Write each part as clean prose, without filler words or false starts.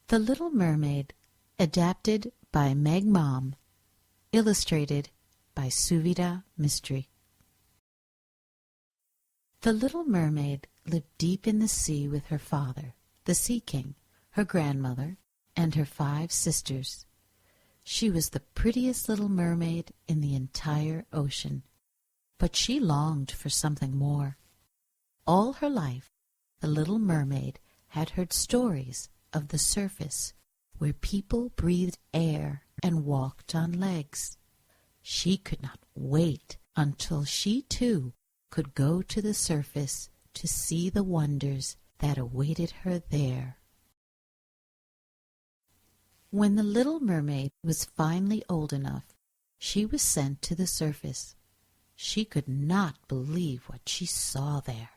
The Little Mermaid, adapted by Meg Malm, illustrated by Suvidha Mistry. The little mermaid lived deep in the sea with her father, the Sea King, her grandmother, and her 5 sisters. She was the prettiest little mermaid in the entire ocean, but she longed for something more. All her life, the little mermaid had heard stories of the surface where people breathed air and walked on legs. She could not wait until she too could go to the surface to see the wonders that awaited her there. When the little mermaid was finally old enough, she was sent to the surface. She could not believe what she saw there.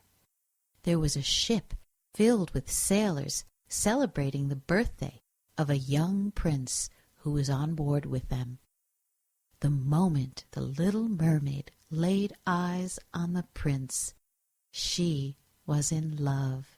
There was a ship filled with sailors celebrating the birthday of a young prince who was on board with them. The moment the little mermaid laid eyes on the prince, she was in love.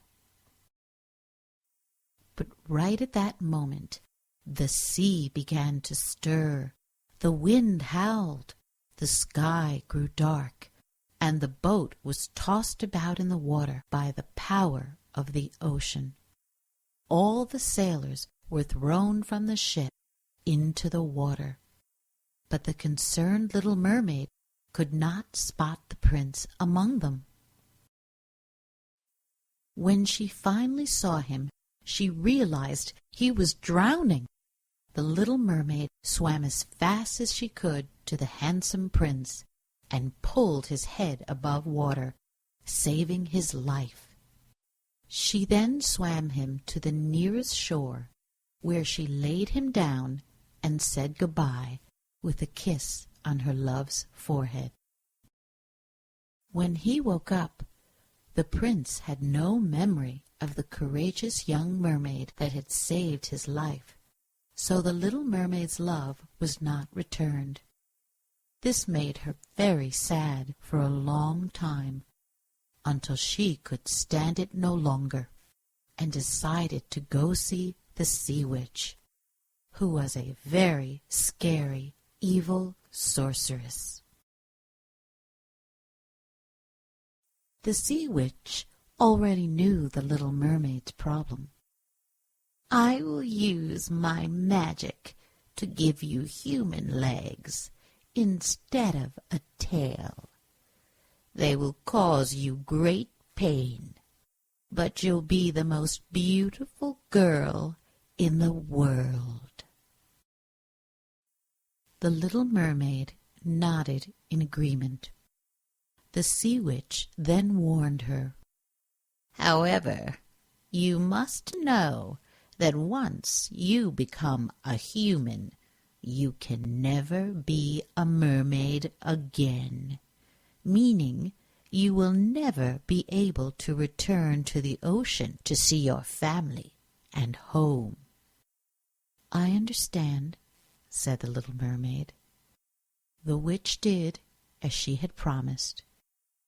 But right at that moment, the sea began to stir, the wind howled, the sky grew dark, and the boat was tossed about in the water by the power of the ocean. All the sailors were thrown from the ship into the water, but the concerned little mermaid could not spot the prince among them. When she finally saw him, she realized he was drowning. The little mermaid swam as fast as she could to the handsome prince and pulled his head above water, saving his life. She then swam him to the nearest shore, where she laid him down and said goodbye with a kiss on her love's forehead. When he woke up, the prince had no memory of the courageous young mermaid that had saved his life, so the little mermaid's love was not returned. This made her very sad for a long time, until she could stand it no longer, and decided to go see the Sea Witch, who was a very scary, evil sorceress. The Sea Witch already knew the little mermaid's problem. "I will use my magic to give you human legs instead of a tail. They will cause you great pain, but you'll be the most beautiful girl in the world." The little mermaid nodded in agreement. The Sea Witch then warned her, "However, you must know that once you become a human, you can never be a mermaid again, meaning you will never be able to return to the ocean to see your family and home." "I understand," said the little mermaid. The witch did as she had promised.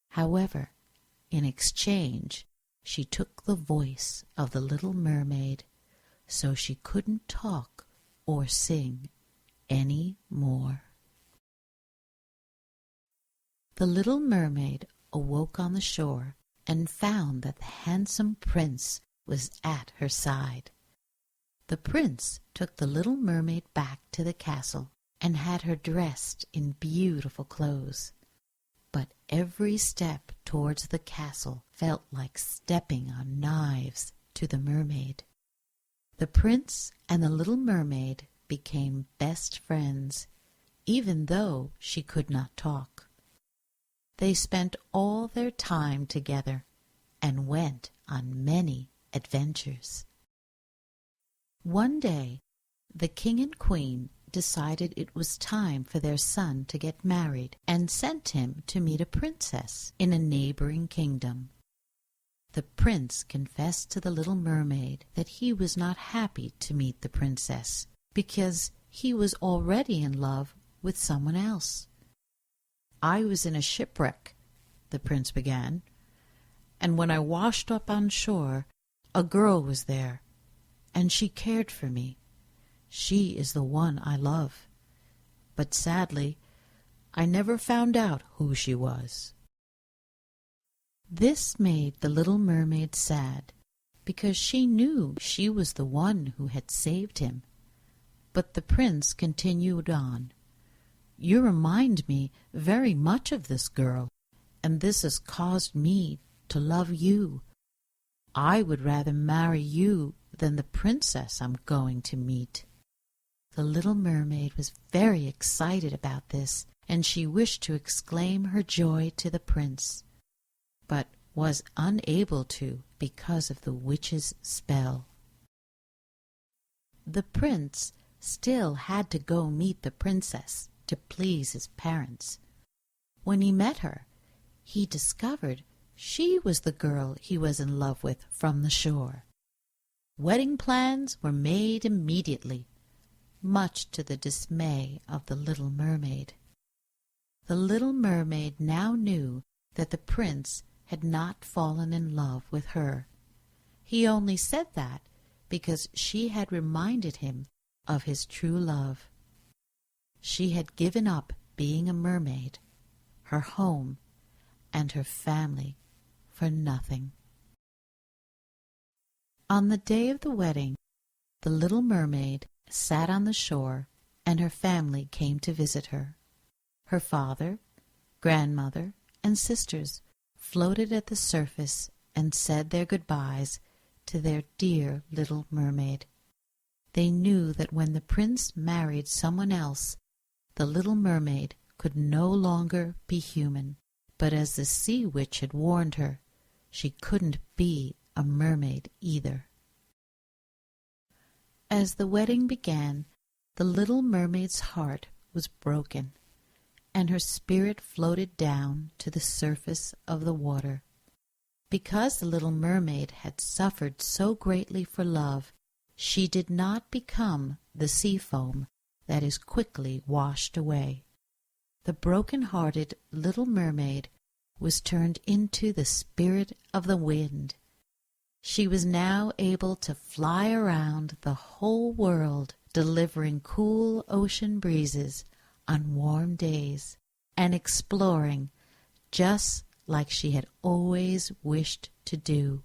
However, in exchange, she took the voice of the little mermaid, so she couldn't talk or sing any more. The little mermaid awoke on the shore and found that the handsome prince was at her side. The prince took the little mermaid back to the castle and had her dressed in beautiful clothes. But every step towards the castle felt like stepping on knives to the mermaid. The prince and the little mermaid became best friends, even though she could not talk. They spent all their time together and went on many adventures. One day, the king and queen decided it was time for their son to get married and sent him to meet a princess in a neighboring kingdom. The prince confessed to the little mermaid that he was not happy to meet the princess because he was already in love with someone else. "I was in a shipwreck," the prince began, "and when I washed up on shore, a girl was there, and she cared for me. She is the one I love. But sadly, I never found out who she was." This made the little mermaid sad, because she knew she was the one who had saved him. But the prince continued on. "You remind me very much of this girl, and this has caused me to love you. I would rather marry you than the princess I'm going to meet." The little mermaid was very excited about this, and she wished to exclaim her joy to the prince, but was unable to because of the witch's spell. The prince still had to go meet the princess to please his parents. When he met her, he discovered she was the girl he was in love with from the shore. Wedding plans were made immediately, much to the dismay of the little mermaid. The little mermaid now knew that the prince had not fallen in love with her. He only said that because she had reminded him of his true love. She had given up being a mermaid, her home, and her family for nothing. On the day of the wedding, the little mermaid sat on the shore, and her family came to visit her. Her father, grandmother, and sisters floated at the surface and said their goodbyes to their dear little mermaid. They knew that when the prince married someone else, the little mermaid could no longer be human, but as the sea witch had warned her, she couldn't be a mermaid either. As the wedding began, the little mermaid's heart was broken, and her spirit floated down to the surface of the water. Because the little mermaid had suffered so greatly for love, she did not become the sea foam that is quickly washed away. The broken-hearted little mermaid was turned into the spirit of the wind. She was now able to fly around the whole world, delivering cool ocean breezes on warm days, and exploring just like she had always wished to do.